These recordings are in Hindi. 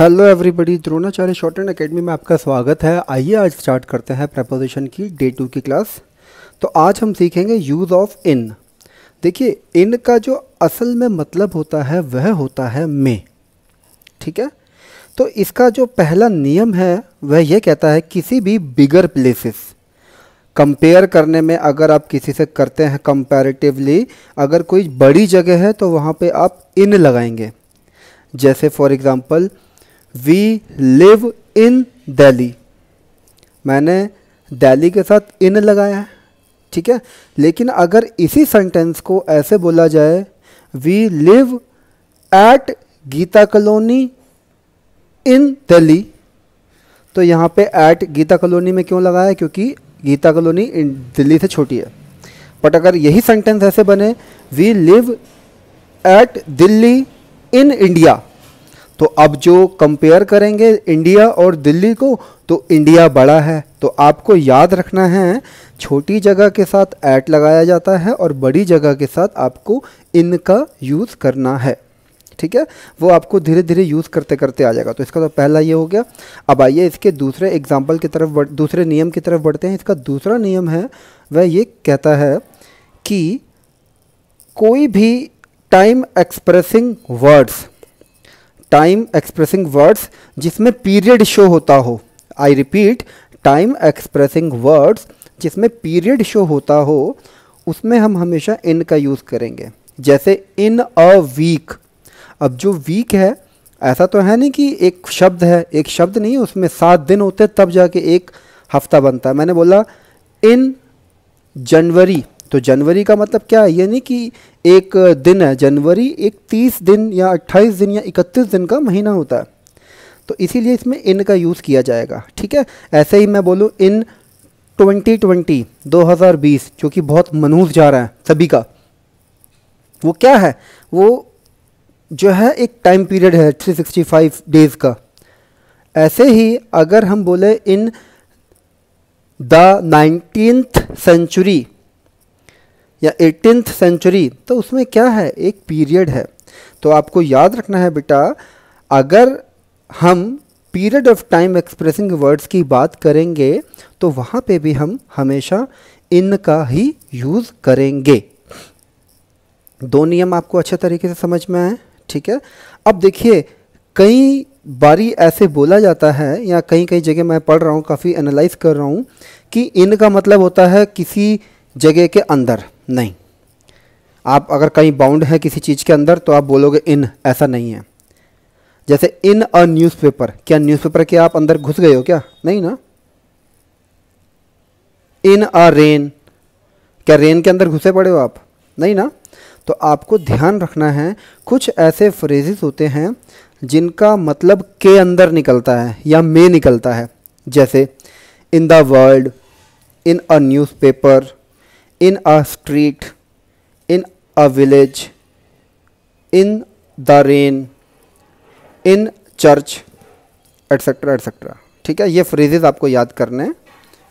Hello everybody, Dronacharya short and academy में आपका स्वागत है। आइए आज स्टार्ट करते हैं प्रपोजिशन की डे 2 की क्लास। तो आज हम सीखेंगे यूज़ ऑफ इन। देखिए, इन का जो असल में मतलब होता है वह होता है में। ठीक है, तो इसका जो पहला नियम है वह यह कहता है किसी भी बिगर प्लेसेस कंपेयर करने में, अगर आप किसी से करते हैं कंपैरेटिवली, अगर कोई बड़ी जगह है तो वहाँ पे आप इन लगाएंगे। जैसे for example, we live in Delhi, मैंने दिल्ली के साथ इन लगाया है। ठीक है, लेकिन अगर इसी सेंटेंस को ऐसे बोला जाए, we live at Geeta colony in Delhi, तो यहाँ पे एट गीता कॉलोनी में क्यों लगाया है? क्योंकि गीता कॉलोनी दिल्ली से छोटी है। बट अगर यही सेंटेंस ऐसे बने, we live at Delhi in India, तो अब जो कंपेयर करेंगे इंडिया और दिल्ली को, तो इंडिया बड़ा है। तो आपको याद रखना है, छोटी जगह के साथ एट लगाया जाता है और बड़ी जगह के साथ आपको इन का यूज़ करना है। ठीक है, वो आपको धीरे धीरे यूज़ करते करते आ जाएगा। तो इसका तो पहला ये हो गया। अब आइए इसके दूसरे एग्जाम्पल की तरफ दूसरे नियम की तरफ बढ़ते हैं। इसका दूसरा नियम है वह ये कहता है कि कोई भी टाइम एक्सप्रेसिंग वर्ड्स जिसमें पीरियड शो होता हो, I repeat, time expressing words जिसमें पीरियड शो होता हो, उसमें हम हमेशा इन का यूज़ करेंगे। जैसे इन अ वीक। अब जो वीक है, ऐसा तो है नहीं कि एक शब्द है, एक शब्द नहीं है, उसमें 7 दिन होते तब जाके एक हफ्ता बनता है। मैंने बोला इन जनवरी, तो जनवरी का मतलब क्या है? ये नहीं कि एक दिन है, जनवरी एक 30 दिन या 28 दिन या 31 दिन का महीना होता है, तो इसीलिए इसमें इन का यूज़ किया जाएगा। ठीक है, ऐसे ही मैं बोलूँ इन 2020, जो कि बहुत मनहूस जा रहा है सभी का, वो क्या है? वो जो है एक टाइम पीरियड है 365 डेज़ का। ऐसे ही अगर हम बोले इन द 19th सेंचुरी या 18th सेंचुरी, तो उसमें क्या है? एक पीरियड है। तो आपको याद रखना है बेटा, अगर हम period of time expressing words की बात करेंगे तो वहाँ पे भी हम हमेशा इन का ही यूज़ करेंगे। 2 नियम आपको अच्छे तरीके से समझ में आए। ठीक है, अब देखिए, कई बारी ऐसे बोला जाता है या कई कई जगह मैं पढ़ रहा हूँ, काफ़ी एनालाइज कर रहा हूँ कि इन का मतलब होता है किसी जगह के अंदर। नहीं, आप अगर कहीं बाउंड है किसी चीज़ के अंदर तो आप बोलोगे इन, ऐसा नहीं है। जैसे इन अ न्यूज़पेपर, क्या न्यूज़पेपर के आप अंदर घुस गए हो क्या? नहीं ना। इन अ रेन, क्या रेन के अंदर घुसे पड़े हो आप? नहीं ना। तो आपको ध्यान रखना है, कुछ ऐसे फ्रेजेस होते हैं जिनका मतलब के अंदर निकलता है या में निकलता है। जैसे in the world, in a newspaper, in a street, in a village, in the rain, in church, etcetera etcetera. ठीक है, ये फ्रेजेस आपको याद करने हैं।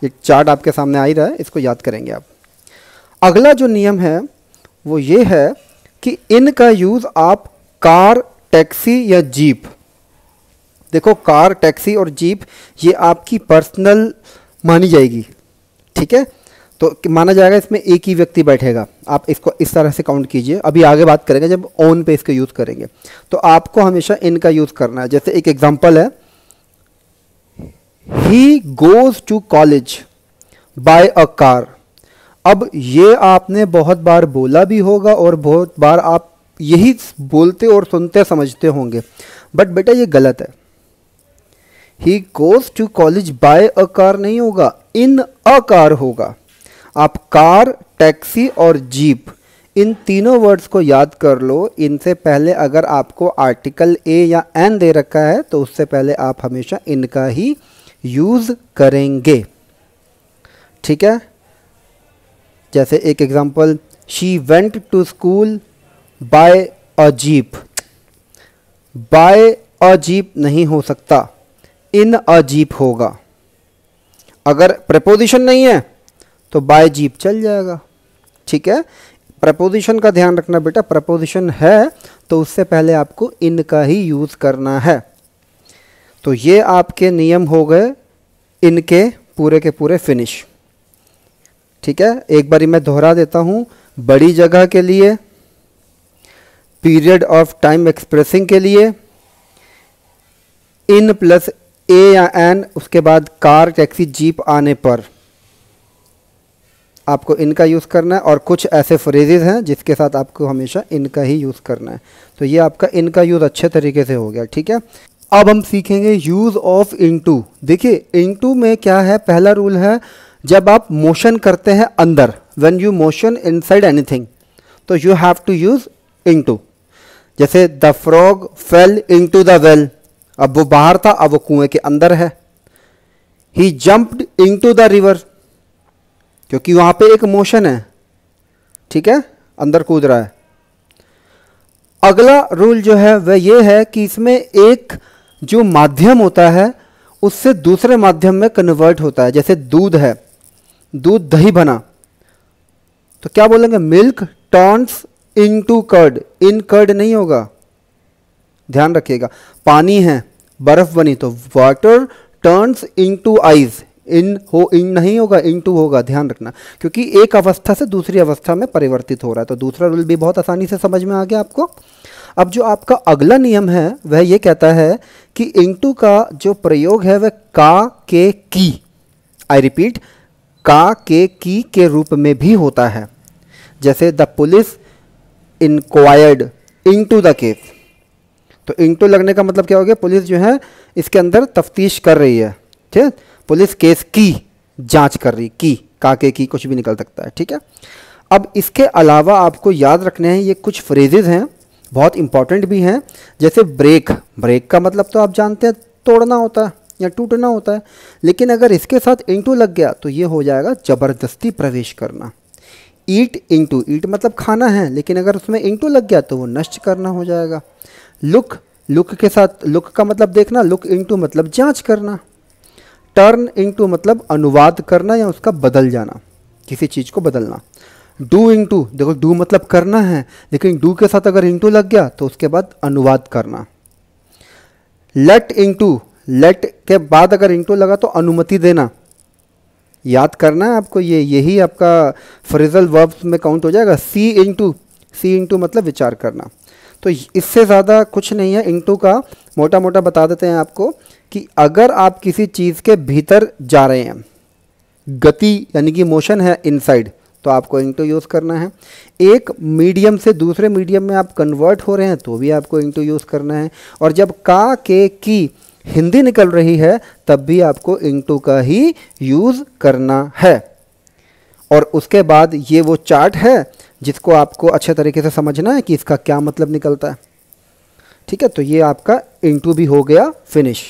एक चार्ट आपके सामने आ ही रहा है, इसको याद करेंगे आप। अगला जो नियम है वो ये है कि इन का यूज़ आप कार, टैक्सी या जीप, देखो कार, टैक्सी और जीप ये आपकी पर्सनल मानी जाएगी। ठीक है, तो माना जाएगा इसमें एक ही व्यक्ति बैठेगा। आप इसको इस तरह से काउंट कीजिए, अभी आगे बात करेंगे जब ओन पे इसका यूज़ करेंगे। तो आपको हमेशा इन का यूज़ करना है। जैसे एक एग्जांपल है, he goes to college by a car. अब ये आपने बहुत बार बोला भी होगा और बहुत बार आप यही बोलते और सुनते समझते होंगे, बट बेटा ये गलत है। He goes to college by a car नहीं होगा, इन अ कार होगा। आप कार, टैक्सी और जीप, इन तीनों वर्ड्स को याद कर लो। इनसे पहले अगर आपको आर्टिकल ए या एन दे रखा है तो उससे पहले आप हमेशा इनका ही यूज़ करेंगे। ठीक है, जैसे एक example, she went to school by a jeep. By a jeep नहीं हो सकता, इन अ जीप होगा। अगर प्रपोजिशन नहीं है तो बाय जीप चल जाएगा। ठीक है, प्रपोजिशन का ध्यान रखना बेटा, प्रपोजिशन है तो उससे पहले आपको इन का ही यूज़ करना है। तो ये आपके नियम हो गए इनके पूरे के पूरे फिनिश। ठीक है, एक बारी मैं दोहरा देता हूँ। बड़ी जगह के लिए, पीरियड ऑफ टाइम एक्सप्रेसिंग के लिए इन प्लस ए या एन, उसके बाद कार, टैक्सी, जीप आने पर आपको इनका यूज़ करना है। और कुछ ऐसे फ्रेजेस हैं जिसके साथ आपको हमेशा इनका ही यूज़ करना है। तो ये आपका इनका यूज़ अच्छे तरीके से हो गया। ठीक है, अब हम सीखेंगे यूज़ ऑफ इनटू। देखिए इनटू में क्या है, पहला रूल है जब आप मोशन करते हैं अंदर, when you motion inside anything, तो you have to use into. जैसे the frog fell into the well, अब वो बाहर था, अब वो कुएं के अंदर है। ही जंप्ड इनटू द रिवर, क्योंकि वहां पे एक मोशन है। ठीक है, अंदर कूद रहा है। अगला रूल जो है वह ये है कि इसमें एक जो माध्यम होता है उससे दूसरे माध्यम में कन्वर्ट होता है। जैसे दूध है, दूध दही बना, तो क्या बोलेंगे, milk turns into curd, in curd नहीं होगा, ध्यान रखिएगा। पानी है, बर्फ बनी, तो water turns into ice, in नहीं होगा, इनटू होगा, ध्यान रखना, क्योंकि एक अवस्था से दूसरी अवस्था में परिवर्तित हो रहा है। तो दूसरा रूल भी बहुत आसानी से समझ में आ गया आपको। अब जो आपका अगला नियम है वह ये कहता है कि इनटू का जो प्रयोग है वह का के की, आई रिपीट, का के की के रूप में भी होता है। जैसे the police inquired into the case, तो इनटू लगने का मतलब क्या हो गया, पुलिस जो है इसके अंदर तफ्तीश कर रही है। ठीक है, पुलिस केस की जांच कर रही, की काके की कुछ भी निकल सकता है। ठीक है, अब इसके अलावा आपको याद रखने हैं ये कुछ फ्रेजेस हैं, बहुत इंपॉर्टेंट भी हैं। जैसे ब्रेक, ब्रेक का मतलब तो आप जानते हैं तोड़ना होता है या टूटना होता है, लेकिन अगर इसके साथ इनटू लग गया तो ये हो जाएगा जबरदस्ती प्रवेश करना। ईट इनटू, ईट मतलब खाना है, लेकिन अगर उसमें इनटू लग गया तो वो नष्ट करना हो जाएगा। लुक, लुक के साथ, लुक का मतलब देखना, लुक इनटू मतलब जांच करना। टर्न इनटू मतलब अनुवाद करना या उसका बदल जाना, किसी चीज़ को बदलना। डू इनटू, देखो डू मतलब करना है, लेकिन डू के साथ अगर इनटू लग गया तो उसके बाद अनुवाद करना। लेट इनटू, लेट के बाद अगर इनटू लगा तो अनुमति देना। याद करना है आपको, ये यही आपका फ्रेजल वर्ब्स में काउंट हो जाएगा। सी इनटू, सी इनटू मतलब विचार करना। तो इससे ज़्यादा कुछ नहीं है। इनटू का मोटा मोटा बता देते हैं आपको कि अगर आप किसी चीज़ के भीतर जा रहे हैं, गति यानी कि मोशन है इनसाइड, तो आपको इनटू यूज़ करना है। एक मीडियम से दूसरे मीडियम में आप कन्वर्ट हो रहे हैं तो भी आपको इनटू यूज़ करना है। और जब का के की हिंदी निकल रही है तब भी आपको इनटू का ही यूज़ करना है। और उसके बाद ये वो चार्ट है जिसको आपको अच्छे तरीके से समझना है कि इसका क्या मतलब निकलता है। ठीक है, तो ये आपका इनटू भी हो गया फिनिश।